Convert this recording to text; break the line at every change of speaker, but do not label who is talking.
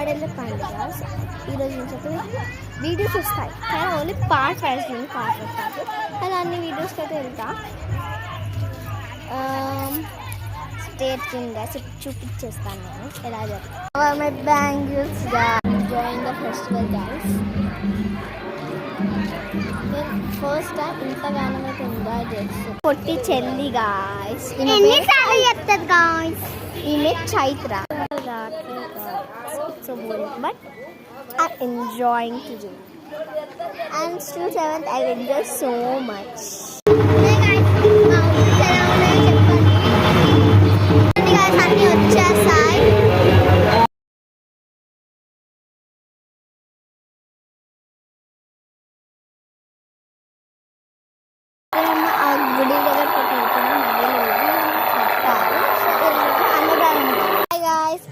అమ్మడల పండుగ. ఈరోజు నుంచి వీడియోస్ వస్తాయి కానీ ఓన్లీ పార్ట్ వైజ్ వస్తాయి. అలా అన్ని వీడియోస్కి అయితే వెళ్తా. స్టేట్ కింద చూపించేస్తాను నేను ఎలా జరుగుతుంది. My bangles enjoying the festival guys. నేను ఫస్ట్ టైం ఇంతగానం అయితే ఎంజాయ్ చేస్తాను. పొట్టి చెల్లి గాయస్, ఈమె Chaitra. So boring, but I'm enjoying to do. And still 7th, I enjoy so much. Hey guys, అన్నీ వచ్చేసాయి. ఆ గుడి దగ్గర పెట్టాలి. Hi guys,